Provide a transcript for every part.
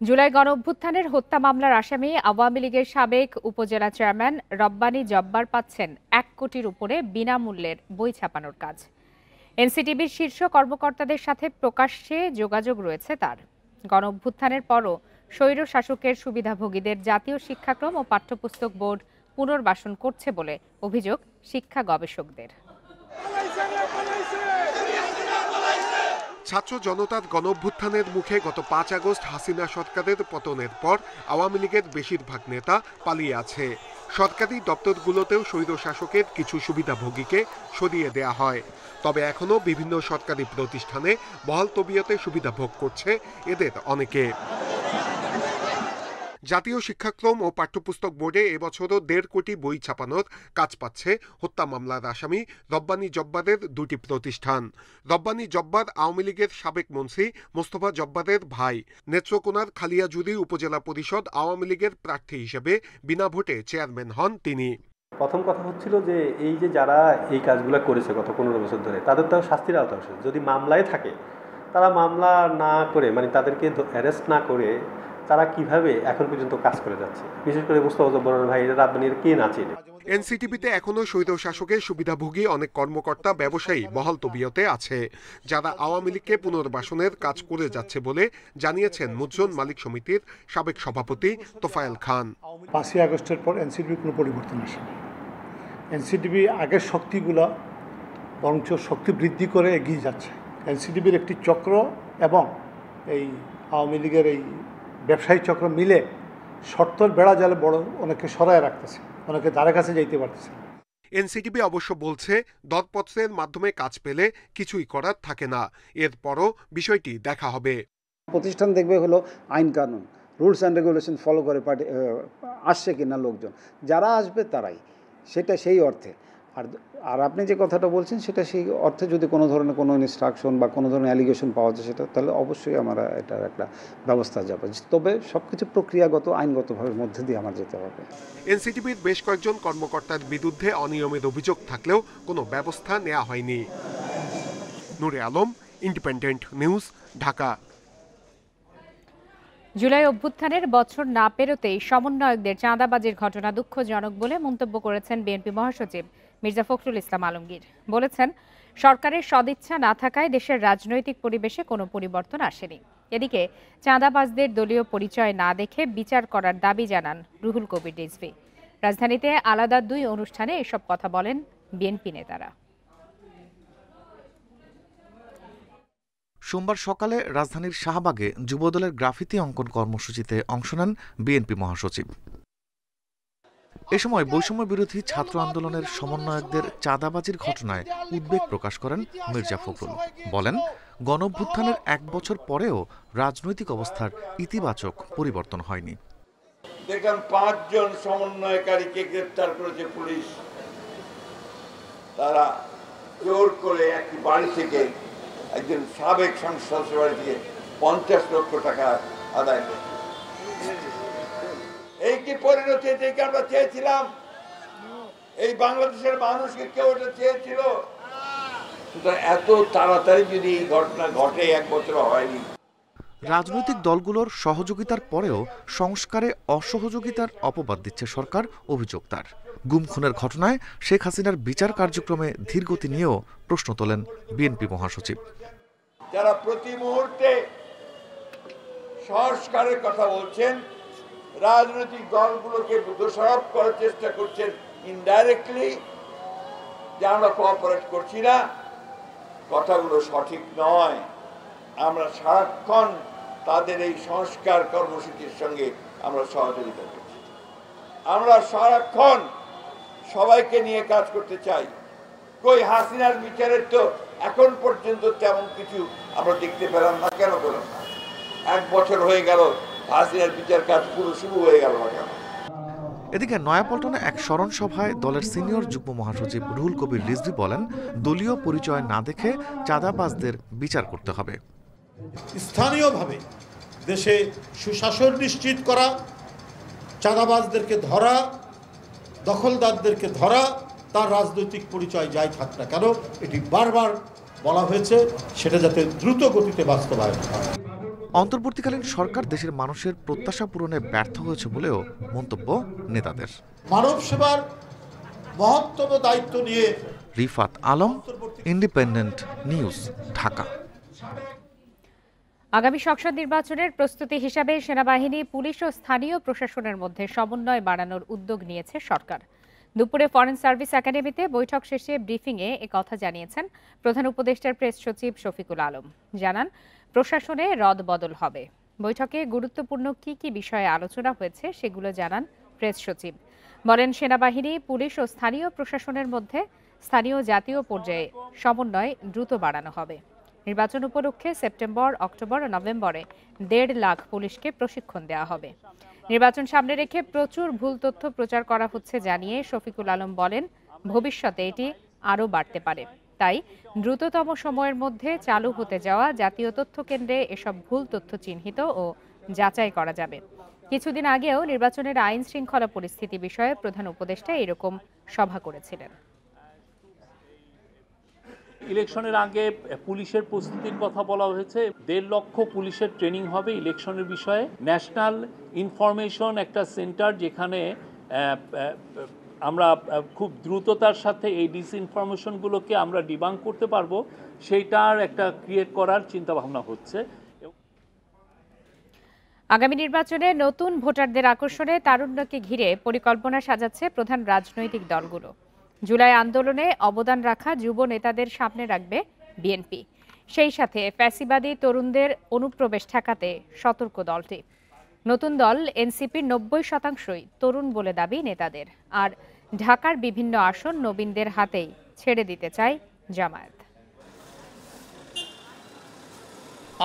জুলাই গণঅভ্যুত্থানের হত্যা মামলার আসামি আওয়ামী লীগের সাবেক উপজেলা চেয়ারম্যান রব্বানী জব্বার পাচ্ছেন ১ কোটির উপরে বিনামূল্যের বই ছাপানোর কাজ। এনসিটিবির শীর্ষ কর্মকর্তাদের সাথে প্রকাশ্যে যোগাযোগ রয়েছে তার। গণঅভ্যুত্থানের পরও স্বৈর শাসকের সুবিধাভোগীদের জাতীয় শিক্ষাক্রম ও পাঠ্যপুস্তক বোর্ড পুনর্বাসন করছে বলে অভিযোগ শিক্ষা গবেষকদের। ছাত্র জনতার গণঅভ্যুত্থানের মুখে গত ৫ আগস্ট হাসিনা সরকারের পতনের পর আওয়ামী লীগের বেশিরভাগ নেতা পালিয়ে আছে। সরকারি দপ্তরগুলোতেও স্বৈর শাসকের কিছু সুবিধাভোগীকে সরিয়ে দেয়া হয়। তবে এখনও বিভিন্ন সরকারি প্রতিষ্ঠানে বহাল তবিয়তে সুবিধা ভোগ করছে এদের অনেকে। জাতীয় শিক্ষাক্রম ও পাঠ্যপুস্তক বোর্ডে এবছরও ১.৫ কোটি বই ছাপানোর কাজ পাচ্ছে হত্যা মামলার আসামি রব্বানী জব্বারের দুটি প্রতিষ্ঠান। রব্বানী জব্বার আওয়ামী লীগের সাবেক মন্ত্রী মোস্তফা জব্বারের ভাই। নেত্রকোনার খালিয়াজুড়ি উপজেলা পরিষদ আওয়ামী লীগের প্রার্থী হিসেবে বিনা ভোটে চেয়ারম্যান হন তিনি। প্রথম কথা হচ্ছিল যে এই যে যারা এই কাজগুলো করেছে গত ১৫ বছর ধরে তাদের তো শাস্তির আওতা আসে। যদি মামলায় থাকে তারা মামলা না করে তাদেরকে অ্যারেস্ট না করে তারা কিভাবে এখন পর্যন্ত কাজ করে যাচ্ছে, বিশেষ করে মোস্তফা জব্বারের ভাই রাব্বানীর কে না চেনে। এনসিটিবিতে এখনো স্বৈর শাসকের সুবিধাভোগী অনেক কর্মকর্তা ব্যবসায়ী বহাল তবিয়তে আছে, যারা আওয়ামী লীগকে পুনর্বাসনের কাজ করে যাচ্ছে বলে জানিয়েছেন মুদ্রণ মালিক সমিতির সাবেক সভাপতি তোফায়েল খান। ৫ই আগস্টের পর এনসিটিবির কোনো পরিবর্তন আসেনি। এনসিটিবি আগের শক্তিগুলো বরঞ্চ শক্তি বৃদ্ধি করে এগিয়ে যাচ্ছে। এনসিটিবির একটি চক্র এবং এই আওয়ামী লীগের এই ব্যবসায়ী চক্র মিলে শর্তর বেড়া জালে বড় অনেকে সরায় রাখতেছে, অনেকে ধারে কাছে যাইতে পারতেছে। এনসিটিবি অবশ্য বলছে দরপত্রের মাধ্যমে কাজ পেলে কিছুই করার থাকে না, এরপরও বিষয়টি দেখা হবে। প্রতিষ্ঠান দেখবে হলো আইন কানুন রুলস অ্যান্ড রেগুলেশন ফলো করে আসছে কিনা লোকজন, যারা আসবে তারাই, সেটা সেই অর্থে। আর আপনি যে কথাটা বলছেন সেটা সেই অর্থে যদি কোনো ধরনের কোনো ইনস্ট্রাকশন বা কোনো ধরনের অ্যালিগেশন পাওয়া যায় সেটা তাহলে অবশ্যই আমরা এটার একটা ব্যবস্থা যাবে। তবে সব কিছু প্রক্রিয়াগত আইনগতভাবে মধ্যে দিয়ে আমার যেতে হবে। এনসিটিবির বেশ কয়েকজন কর্মকর্তার বিরুদ্ধে অনিয়মের অভিযোগ থাকলেও কোনো ব্যবস্থা নেওয়া হয়নি। নূরে আলম, ইন্ডিপেন্ডেন্ট নিউজ, ঢাকা। জুলাই অভ্যুত্থানের বছর না পেরোতেই সমন্বয়কদের চাঁদাবাজির ঘটনা দুঃখজনক বলে মন্তব্য করেছেন বিএনপি মহাসচিব মির্জা ফখরুল ইসলাম আলমগীর। বলেছেন, সরকারের সদিচ্ছা না থাকায় দেশের রাজনৈতিক পরিবেশে কোনো পরিবর্তন আসেনি। এদিকে চাঁদাবাজদের দলীয় পরিচয় না দেখে বিচার করার দাবি জানান রুহুল কবির রিজভী। রাজধানীতে আলাদা ২ অনুষ্ঠানে এসব কথা বলেন বিএনপি নেতারা। সোমবার সকালে রাজধানীর শাহবাগে যুবদলের গ্রাফিতি অঙ্কন কর্মসূচিতে অংশ নেন বিএনপি মহাসচিব। এ সময় বৈষম্য বিরোধী ছাত্র আন্দোলনের সমন্বয়কদের চাঁদাবাজির ঘটনায় উদ্বেগ প্রকাশ করেন মির্জা ফখরুল। বলেন, গণঅভ্যুত্থানের ১ বছর পরেও রাজনৈতিক অবস্থার ইতিবাচক পরিবর্তন হয়নি। দেখলাম ৫ জন সমন্বয়কারীকে গ্রেফতার করেছে পুলিশ। তারা জোর করে একটি বাড়ি থেকে, একজন সাবেক সংসদ বাড়ি থেকে ৫০ লক্ষ টাকা আদায় করেছে। এই কি পরিণতি থেকে আমরা চেয়েছিলাম? এই বাংলাদেশের মানুষকে কেউ এটা চেয়েছিল? এত তাড়াতাড়ি যদি এই ঘটনা ঘটে ১ বছর হয়নি। রাজনৈতিক দলগুলোর সহযোগিতার পরেও সংস্কারে অসহযোগিতার অপবাদ দিচ্ছে সরকার, অভিযোগ তার। গুম খুনের ঘটনায় শেখ হাসিনার বিচার কার্যক্রমে ধীরগতি নিয়েও প্রশ্ন তোলেন বিএনপি মহাসচিব। যারা প্রতি মুহূর্তে সংস্কারের কথা বলছেন, রাজনৈতিক দলগুলোকে দোষারোপ করার চেষ্টা করছেন ইনডাইরেক্টলি যে আমরা কোঅপারেট করছি না, কথাগুলো সঠিক নয়। আমরা সারাক্ষণ তাদের এই সংস্কার কর্মসূচির সঙ্গে আমরা সহযোগিতা করছি। আমরা সারাক্ষণ সবাইকে নিয়ে কাজ করতে চাই। কই হাসিনার বিচারের তো এখন পর্যন্ত তেমন কিছু আমরা দেখতে পেলাম না। কেন পেলাম না? ১ বছর হয়ে গেল, হাসিনার বিচার কাজ পুরো শুরু হয়ে গেল না কেন? এদিকে নয়াপল্টনে এক স্মরণ সভায় দলের সিনিয়র যুগ্ম মহাসচিব রুহুল কবির রিজভী বলেন, দলীয় পরিচয় না দেখে চাঁদাবাজদের বিচার করতে হবে। স্থানীয়ভাবে দেশে সুশাসন নিশ্চিত করা, চাঁদাবাজদেরকে ধরা, দখলদারদেরকে ধরা, তার রাজনৈতিক পরিচয় যাই থাক না কেন, এটি বারবার বলা হয়েছে, সেটা যাতে দ্রুত গতিতে বাস্তবায়ন হয়। অন্তর্বর্তীকালীন সরকার দেশের মানুষের প্রত্যাশা পূরণে ব্যর্থ হয়েছে বলেও মন্তব্য নেতাদের। মানব সেবার মহত্তম দায়িত্ব নিয়ে রিফাত আলম, ইন্ডিপেন্ডেন্ট নিউজ, ঢাকা। আগামী সংসদ নির্বাচনের প্রস্তুতি হিসাবে সেনাবাহিনী, পুলিশ ও স্থানীয় প্রশাসনের মধ্যে সমন্বয় বাড়ানোর উদ্যোগ নিয়েছে সরকার। দুপুরে ফরেন সার্ভিস একাডেমিতে বৈঠক শেষে ব্রিফিংয়ে একথা জানিয়েছেন প্রধান উপদেষ্টার প্রেস সচিব শফিকুল আলম। জানান, প্রশাসনে রদবদল হবে। বৈঠকে গুরুত্বপূর্ণ কি কি বিষয়ে আলোচনা হয়েছে সেগুলো জানান প্রেস সচিব। বলেন, সেনাবাহিনী, পুলিশ ও স্থানীয় প্রশাসনের মধ্যে স্থানীয় জাতীয় পর্যায়ে সমন্বয় দ্রুত বাড়ানো হবে। নির্বাচন উপলক্ষে সেপ্টেম্বর, অক্টোবর ও নভেম্বরে 1.5 লাখ পুলিশকে প্রশিক্ষণ দেওয়া হবে। নির্বাচন সামনে রেখে প্রচুর ভুল তথ্য প্রচার করা হচ্ছে জানিয়ে শফিকুল আলম বলেন, ভবিষ্যতে এটি আরও বাড়তে পারে। তাই দ্রুততম সময়ের মধ্যে চালু হতে যাওয়া জাতীয় তথ্য কেন্দ্রে এসব ভুল তথ্য চিহ্নিত ও যাচাই করা যাবে। কিছুদিন আগেও নির্বাচনের আইন শৃঙ্খলা পরিস্থিতি বিষয়ে প্রধান উপদেষ্টা এরকম সভা করেছিলেন। ইলেকশনের আগে পুলিশের প্রস্তুতির কথা বলা হয়েছে। 1.5 লক্ষ পুলিশের ট্রেনিং হবে ইলেকশনের বিষয়ে। ন্যাশনাল ইনফরমেশন একটা সেন্টার, যেখানে আমরা খুব দ্রুততার সাথে এই ডিসইনফরমেশনগুলোকে আমরা ডিবাঙ্ক করতে পারবো, সেইটার একটা ক্রিয়েট করার চিন্তা ভাবনা হচ্ছে। আগামী নির্বাচনে নতুন ভোটারদের আকর্ষণে তারুণ্যকে ঘিরে পরিকল্পনা সাজাচ্ছে প্রধান রাজনৈতিক দলগুলো। জুলাই আন্দোলনে অবদান রাখা যুব নেতাদের সামনে রাখবে বিএনপি। সেই সাথে ফ্যাসিবাদী তরুণদের অনুপ্রবেশ ঠেকাতে সতর্ক দলটি। নতুন দল এনসিপির 90% তরুণ বলে দাবি নেতাদের। আর ঢাকার বিভিন্ন আসন নবীনদের হাতেই ছেড়ে দিতে চায় জামায়াত।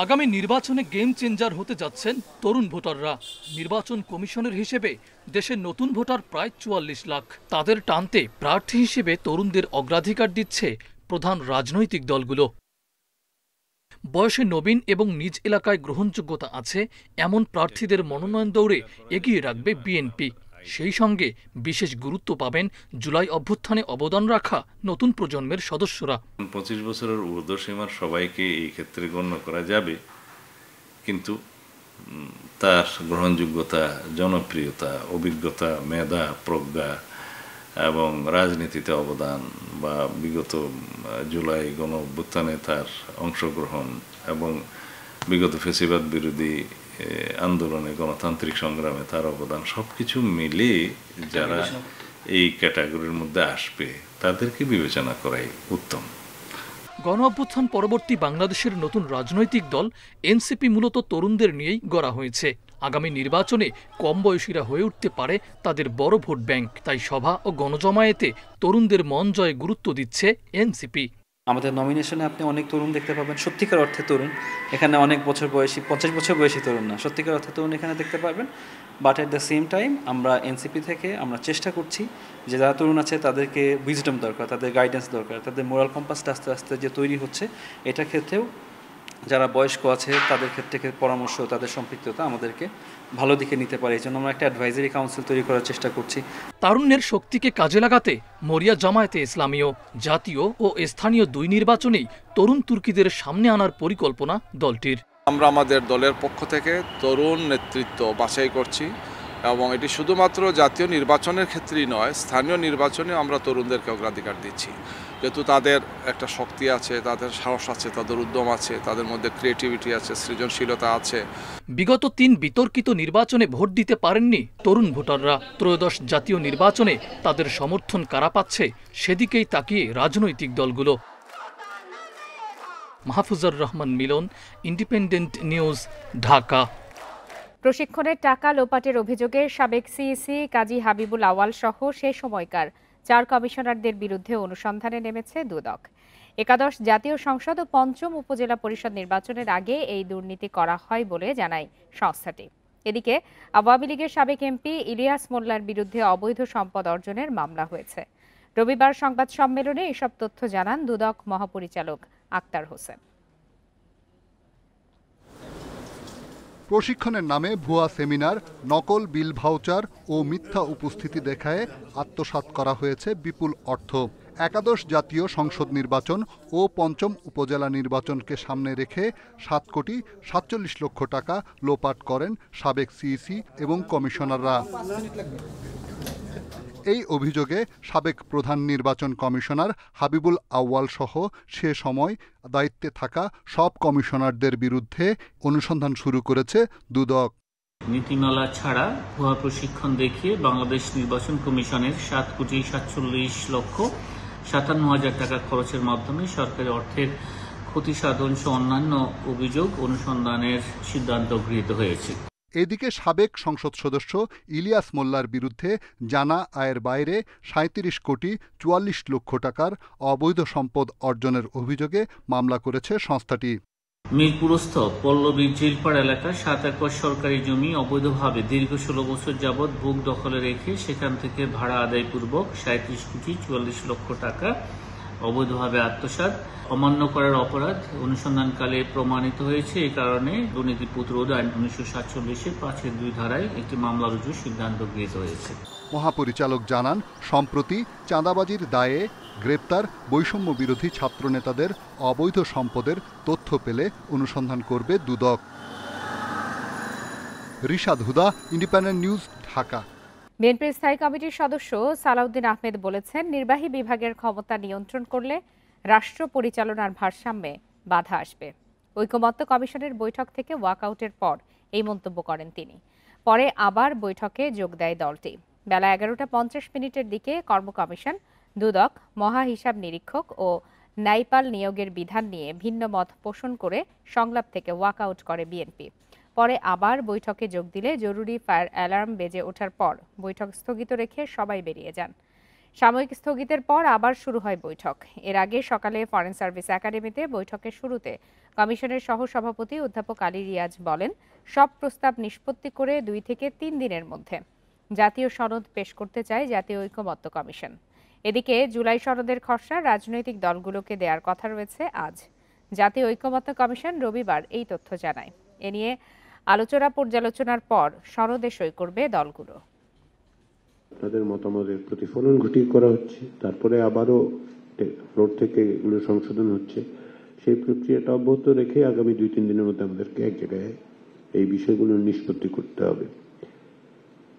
আগামী নির্বাচনে গেম চেঞ্জার হতে যাচ্ছেন তরুণ ভোটাররা। নির্বাচন কমিশনের হিসেবে দেশের নতুন ভোটার প্রায় 44 লাখ। তাদের টানতে প্রার্থী হিসেবে তরুণদের অগ্রাধিকার দিচ্ছে প্রধান রাজনৈতিক দলগুলো। বয়সে নবীন এবং নিজ এলাকায় গ্রহণযোগ্যতা আছে এমন প্রার্থীদের মনোনয়ন দৌড়ে এগিয়ে রাখবে বিএনপি। সেই সঙ্গে বিশেষ গুরুত্ব পাবেন জুলাই অভ্যুত্থানে অবদান রাখা নতুন প্রজন্মের সদস্যরা। 25 বছরের ঊর্ধ্বসীমার সবাইকে এই ক্ষেত্রে গণ্য করা যাবে, কিন্তু তার গ্রহণযোগ্যতা, জনপ্রিয়তা, অভিজ্ঞতা, মেধা, প্রজ্ঞা এবং রাজনীতিতে অবদান বা বিগত জুলাই গণ অভ্যুত্থানে তার অংশগ্রহণ এবং বিগত ফ্যাসিবাদ বিরোধী আন্দোলনে, গণতান্ত্রিক সংগ্রামে তার অবদান, সবকিছু মিলে যারা এই ক্যাটাগরির মধ্যে আসবে তাদেরকে বিবেচনা করাই উত্তম। গণ অভ্যুত্থান পরবর্তী বাংলাদেশের নতুন রাজনৈতিক দল এনসিপি মূলত তরুণদের নিয়েই গড়া হয়েছে। আগামী নির্বাচনে কম বয়সীরা হয়ে উঠতে পারে তাদের বড় ভোট ব্যাংক। তাই সভা ও গণজমায়েতে তরুণদের মন জয়ে গুরুত্ব দিচ্ছে এনসিপি। আমাদের নমিনেশনে আপনি অনেক তরুণ দেখতে পাবেন, সত্যিকার অর্থে তরুণ। এখানে অনেক বছর বয়সী, 50 বছর বয়সী তরুণ না, সত্যিকার অর্থে তরুণ এখানে দেখতে পাবেন। But at the same time আমরা এনসিপি থেকে আমরা চেষ্টা করছি যে যারা তরুণ আছে তাদেরকে উইজডম দরকার, তাদের গাইডেন্স দরকার, তাদের মোরাল কম্পাসটা আস্তে আস্তে যে তৈরি হচ্ছে, এটার ক্ষেত্রেও যারা বয়স্ক আছে তাদের ক্ষেত্রে পরামর্শ, তাদের সম্পৃক্ততা আমাদেরকে ভালো দিকে নিতে পারে। এই জন্য আমরা একটা অ্যাডভাইজারি কাউন্সিল তৈরি করার চেষ্টা করছি। তারুণ্যের শক্তিকে কাজে লাগাতে মরিয়া জামায়াতে ইসলামীয় জাতীয় ও স্থানীয় 2 নির্বাচনেই তরুণ তুর্কিদের সামনে আনার পরিকল্পনা দলটির। আমরা আমাদের দলের পক্ষ থেকে তরুণ নেতৃত্ব বাছাই করছি এবং এটি শুধুমাত্র জাতীয় নির্বাচনের ক্ষেত্রেই নয়, স্থানীয় নির্বাচনে আমরা তরুণদেরকে অগ্রাধিকার দিচ্ছি। যেহেতু তাদের একটা শক্তি আছে, তাদের সাহস আছে, তাদের উদ্যম আছে, তাদের মধ্যে ক্রিয়েটিভিটি আছে, সৃজনশীলতা আছে। বিগত 3 বিতর্কিত নির্বাচনে ভোট দিতে পারেননি তরুণ ভোটাররা। ত্রয়োদশ জাতীয় নির্বাচনে তাদের সমর্থন কারা পাচ্ছে সেদিকেই তাকিয়ে রাজনৈতিক দলগুলো। মাহফুজুর রহমান মিলন, ইন্ডিপেন্ডেন্ট নিউজ, ঢাকা। প্রশিক্ষণের টাকা লোপাটের অভিযোগে সাবেক সিইসি কাজী হাবিবুল আওয়াল সহ সে সময়কার 4 কমিশনারদের বিরুদ্ধে অনুসন্ধানে নেমেছে দুদক। একাদশ জাতীয় সংসদ ও 5ম উপজেলা পরিষদ নির্বাচনের আগে এই দুর্নীতি করা হয় বলে জানায় সংস্থাটি। এদিকে আওয়ামী লীগের সাবেক এমপি ইলিয়াস মোল্লার বিরুদ্ধে অবৈধ সম্পদ অর্জনের মামলা হয়েছে। রবিবার সংবাদ সম্মেলনে এসব তথ্য জানান দুদক মহাপরিচালক আক্তার হোসেন। প্রশিক্ষণের নামে ভুয়া সেমিনার, নকল বিল ভাউচার ও মিথ্যা উপস্থিতি দেখায় আত্মসাৎ করা হয়েছে বিপুল অর্থ। একাদশ জাতীয় সংসদ নির্বাচন ও পঞ্চম উপজেলা নির্বাচনকে সামনে রেখে 7,47,00,000 টাকা লোপাট করেন সাবেক সিইসি এবং কমিশনাররা। এই অভিযোগে সাবেক প্রধান নির্বাচন কমিশনার হাবিবুল আউয়াল সহ সে সময় দায়িত্বে থাকা সব কমিশনারদের বিরুদ্ধে অনুসন্ধান শুরু করেছে দুদক। নীতিমালা ছাড়া ভুয়া প্রশিক্ষণ দেখিয়ে বাংলাদেশ নির্বাচন কমিশনের 7,47,57,000 টাকা খরচের মাধ্যমে সরকারি অর্থের ক্ষতি সাধন সহ অন্যান্য অভিযোগ অনুসন্ধানের সিদ্ধান্ত গৃহীত হয়েছে। এদিকে সাবেক সংসদ সদস্য ইলিয়াস মোল্লার বিরুদ্ধে জানা আয়ের বাইরে 37,44,00,000 টাকার অবৈধ সম্পদ অর্জনের অভিযোগে মামলা করেছে সংস্থাটি। মিরপুরস্থ পল্লবী জিলপাড় এলাকার 7 একর সরকারি জমি অবৈধভাবে দীর্ঘ 16 বছর যাবৎ ভোগ দখলে রেখে সেখান থেকে ভাড়া আদায়পূর্বক 37,44,00,000 টাকা অবৈধভাবে আত্মসাৎ অমান্য করার অপরাধ অনুসন্ধানকালে প্রমাণিত হয়েছে। এই কারণে দুর্নীতি প্রতিরোধ আইন 1947-এর 5-2 ধারায় একটি মামলা রুজুর সিদ্ধান্ত গৃহীত হয়েছে। মহাপরিচালক জানান, সম্প্রতি চাঁদাবাজির দায়ে গ্রেপ্তার বৈষম্য বিরোধী ছাত্র নেতাদের অবৈধ সম্পদের তথ্য পেলে অনুসন্ধান করবে দুদক। রিশাদ হুদা, ইন্ডিপেন্ডেন্ট নিউজ, ঢাকা। বিএনপির স্থায়ী কমিটির সদস্য সালাউদ্দিন আহমেদ বলেছেন, নির্বাহী বিভাগের ক্ষমতা নিয়ন্ত্রণ করলে রাষ্ট্র পরিচালনার ভারসাম্যে বাধা আসবে। ঐকমত্য কমিশনের বৈঠক থেকে ওয়াকআউটের পর এই মন্তব্য করেন তিনি। পরে আবার বৈঠকে যোগ দেয় দলটি। বেলা 11:50 দিকে কর্ম কমিশন, দুদক, মহা হিসাব নিরীক্ষক ও ন্যায়পাল নিয়োগের বিধান নিয়ে ভিন্ন মত পোষণ করে সংলাপ থেকে ওয়াকআউট করে বিএনপি। পরে আবার বৈঠকে যোগ দিলে জরুরি ফায়ার অ্যালার্ম বেজে ওঠার পর বৈঠক স্থগিত রেখে সবাই বেরিয়ে যান। সাময়িক স্থগিতের পর আবার শুরু হয় বৈঠক। এর আগে সকালে ফরেন সার্ভিস একাডেমিতে বৈঠকের শুরুতে কমিশনের সহসভাপতি অধ্যাপক আলী রিয়াজ বলেন, সব প্রস্তাব নিষ্পত্তি করে 2 থেকে 3 দিনের মধ্যে জাতীয় সনদ পেশ করতে চায় জাতীয় ঐকমত্য কমিশন। এদিকে জুলাই সনদের খসড়া রাজনৈতিক দলগুলোকে দেওয়ার কথা রয়েছে আজ। জাতীয় ঐকমত্য কমিশন রবিবার এই তথ্য জানায়। এ নিয়ে আলোচনা পর্যালোচনার পর সনদে সই করবে দলগুলো। তাদের মতামতের প্রতিফলন ঘটিয়ে করা হচ্ছে, তারপরে আবারও ফ্লোর থেকে এগুলো সংশোধন হচ্ছে। সেই প্রক্রিয়াটা অব্যাহত রেখে আগামী 2-3 দিনের মধ্যে আমাদেরকে এক জায়গায় এই বিষয়গুলো নিষ্পত্তি করতে হবে।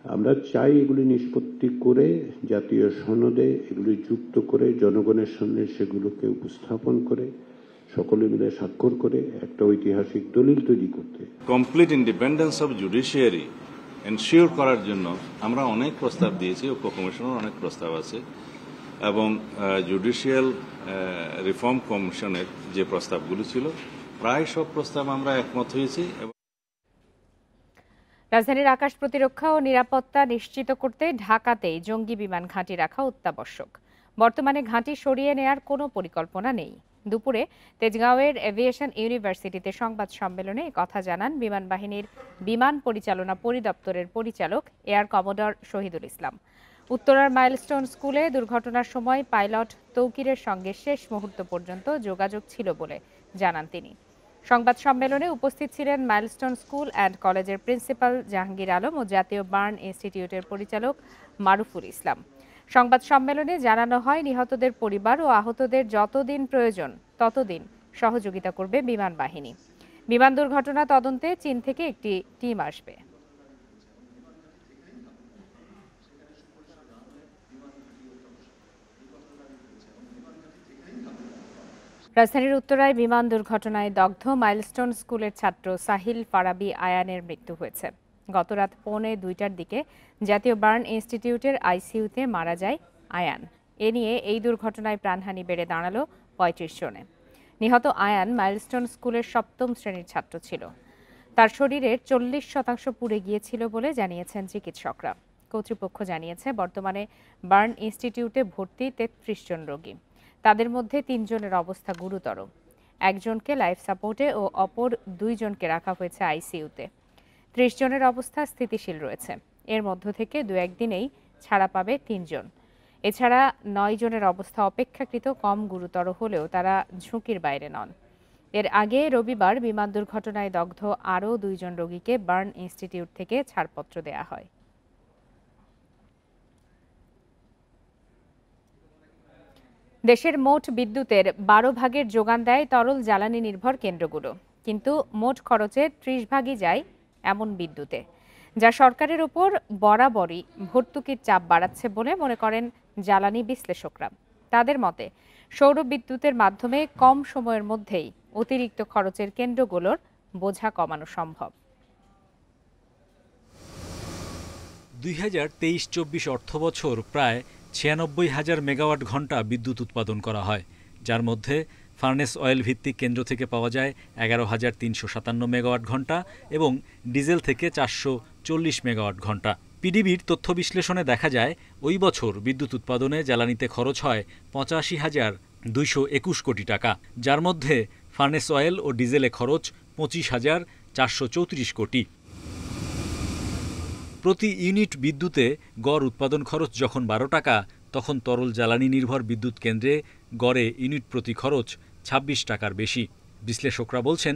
আমরা চাই এগুলি নিষ্পত্তি করে জাতীয় সনদে এগুলি যুক্ত করে জনগণের সামনে সেগুলোকে উপস্থাপন করে সকলে মিলে স্বাক্ষর করে একটা ঐতিহাসিক দলিল তৈরি করতে। Complete independence of judiciary ensure করার জন্য আমরা অনেক প্রস্তাব দিয়েছি, ঐক্য কমিশনের অনেক প্রস্তাব আছে এবং জুডিশিয়াল রিফর্ম কমিশনের যে প্রস্তাবগুলো ছিল প্রায় সব প্রস্তাব আমরা একমত হয়েছি। রাজধানীর আকাশ প্রতিরক্ষা ও নিরাপত্তা নিশ্চিত করতে ঢাকাতেই জঙ্গি বিমান ঘাঁটি রাখা অত্যাবশ্যক। বর্তমানে ঘাঁটি সরিয়ে নেয়ার কোনো পরিকল্পনা নেই। দুপুরে তেজগাঁওয়ের এভিয়েশন ইউনিভার্সিটিতে সংবাদ সম্মেলনে কথা জানান বিমান বাহিনীর বিমান পরিচালনা পরিদপ্তরের পরিচালক এয়ার কমোডর শহীদুল ইসলাম। উত্তরার মাইলস্টোন স্কুলে দুর্ঘটনার সময় পাইলট তৌকিরের সঙ্গে শেষ মুহূর্ত পর্যন্ত যোগাযোগ ছিল বলে জানান তিনি। সংবাদ সম্মেলনে উপস্থিত ছিলেন মাইলস্টোন স্কুল অ্যান্ড কলেজের প্রিন্সিপাল জাহাঙ্গীর আলম ও জাতীয় বার্ন ইনস্টিটিউটের পরিচালক মারুফুল ইসলাম। সংবাদ সম্মেলনে জানানো হয়, নিহতদের পরিবার ও আহতদের যতদিন প্রয়োজন ততদিন সহযোগিতা করবে বিমান বাহিনী। বিমান দুর্ঘটনা তদন্তে চীন থেকে একটি টিম আসবে। রাজধানীর উত্তরায় বিমান দুর্ঘটনায় দগ্ধ মাইলস্টোন স্কুলের ছাত্র সাহিল ফারাবি আয়ানের মৃত্যু হয়েছে। গতরাত 1:45 দিকে জাতীয় বার্ন ইনস্টিটিউটের আইসিইউতে মারা যায় আয়ান। এ নিয়ে এই দুর্ঘটনায় প্রাণহানি বেড়ে দাঁড়ালো 35 জনে। নিহত আয়ান মাইলস্টোন স্কুলের 7ম শ্রেণীর ছাত্র ছিল। তার শরীরের 40% পুড়ে গিয়েছিল বলে জানিয়েছেন চিকিৎসকরা। কর্তৃপক্ষ জানিয়েছে, বর্তমানে বার্ন ইনস্টিটিউটে ভর্তি 33 জন রোগী। তাদের মধ্যে 3 জনের অবস্থা গুরুতর। একজনকে লাইফ সাপোর্টে ও অপর 2 জনকে রাখা হয়েছে আইসিইউতে। 30 জনের অবস্থা স্থিতিশীল রয়েছে। এর মধ্য থেকে 2-1 দিনেই ছাড়া পাবে 3 জন। এছাড়া 9 জনের অবস্থা অপেক্ষাকৃত কম গুরুতর হলেও তারা ঝুঁকির বাইরে নন। এর আগে রবিবার বিমান দুর্ঘটনায় দগ্ধ আরও 2 জন রোগীকে বার্ন ইনস্টিটিউট থেকে ছাড়পত্র দেয়া হয়। দেশের মোট বিদ্যুতের 12 ভাগের যোগান দেয় তরল জ্বালানি নির্ভর কেন্দ্রগুলো, কিন্তু মোট খরচের 30 ভাগই যায় এমন বিদ্যুতে, যা সরকারের উপর বরাবরই ভর্তুকির চাপ বাড়াচ্ছে বলে মনে করেন জ্বালানি বিশ্লেষকরা। তাদের মতে সৌর বিদ্যুতের মাধ্যমে কম সময়ের মধ্যেই অতিরিক্ত খরচের কেন্দ্রগুলোর বোঝা কমানো সম্ভব। 2023-24 অর্থবছর প্রায় 96,000 মেগাওয়াট ঘন্টা বিদ্যুৎ উৎপাদন করা হয়, যার মধ্যে ফার্নেস অয়েল ভিত্তিক কেন্দ্র থেকে পাওয়া যায় 11,357 মেগাওয়াট ঘন্টা এবং ডিজেল থেকে 440 মেগাওয়াট ঘন্টা। পিডিবির তথ্য বিশ্লেষণে দেখা যায় ওই বছর বিদ্যুৎ উৎপাদনে জ্বালানিতে খরচ হয় 85,221 কোটি টাকা, যার মধ্যে ফার্নেস অয়েল ও ডিজেলে খরচ 25,434 কোটি। প্রতি ইউনিট বিদ্যুতে গড় উৎপাদন খরচ যখন 12 টাকা, তখন তরল জ্বালানি নির্ভর বিদ্যুৎ কেন্দ্রে গড়ে ইউনিট প্রতি খরচ 26 টাকার বেশি। বিশ্লেষকরা বলছেন,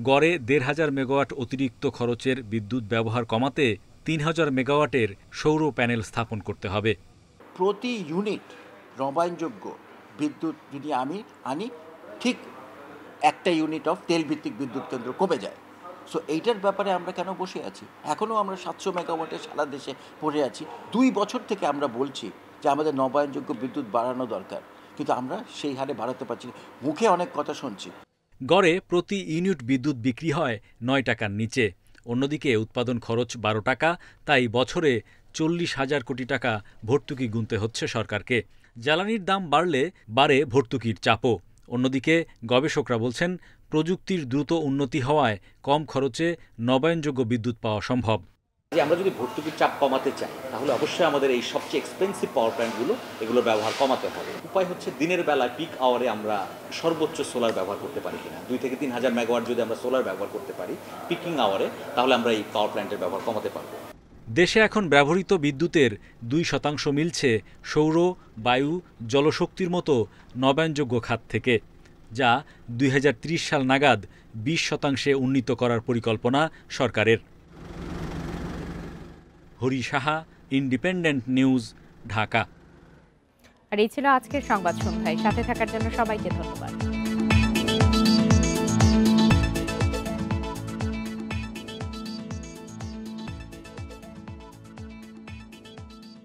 গড়ে 1,500 মেগাওয়াট অতিরিক্ত খরচের বিদ্যুৎ ব্যবহার কমাতে 3,000 মেগাওয়াটের সৌর প্যানেল স্থাপন করতে হবে। প্রতি ইউনিট নবায়নযোগ্য বিদ্যুৎ যদি আমি আনি, ঠিক একটা ইউনিট অফ তেল ভিত্তিক বিদ্যুৎ কেন্দ্র কমে যায়। সো এইটার ব্যাপারে আমরা কেন বসে আছি? এখনও আমরা 700 মেগাওয়াটে সারা দেশে পড়ে আছি। 2 বছর থেকে আমরা বলছি যে আমাদের নবায়নযোগ্য বিদ্যুৎ বাড়ানো দরকার, কিন্তু আমরা সেই হারে বাড়াতে পারছি না। মুখে অনেক কথা শুনছি। গড়ে প্রতি ইউনিট বিদ্যুৎ বিক্রি হয় 9 টাকার নিচে। অন্যদিকে উৎপাদন খরচ 12 টাকা, তাই বছরে 40,000 কোটি টাকা ভর্তুকি গুনতে হচ্ছে সরকারকে। জ্বালানির দাম বাড়লে বাড়ে ভর্তুকির চাপও। অন্যদিকে গবেষকরা বলছেন, প্রযুক্তির দ্রুত উন্নতি হওয়ায় কম খরচে নবায়নযোগ্য বিদ্যুৎ পাওয়া সম্ভব। আমরা যদি ভর্তুকির চাপ কমাতে চাই, তাহলে অবশ্যই আমাদের এই সবচেয়ে এক্সপেন্সিভ পাওয়ার প্ল্যান্টগুলো এগুলোর ব্যবহার কমাতে হবে। উপায় হচ্ছে দিনের বেলায় পিক আওয়ারে আমরা সর্বোচ্চ সোলার ব্যবহার করতে পারি কিনা। 2 থেকে 3,000 মেগাওয়াট যদি আমরা সোলার ব্যবহার করতে পারি পিকিং আওয়ারে, তাহলে আমরা এই পাওয়ার প্ল্যান্টের ব্যবহার কমাতে পারবো। দেশে এখন ব্যবহৃত বিদ্যুতের 2% মিলছে সৌর, বায়ু, জলশক্তির মতো নবায়নযোগ্য খাত থেকে, যা 2030 সাল নাগাদ 20% উন্নীত করার পরিকল্পনা সরকারের। Hari Saha, independent news, Dhaka. আর এই ছিল আজকের সংবাদ সন্ধ্যায়। সাথে থাকার জন্য সবাইকে ধন্যবাদ।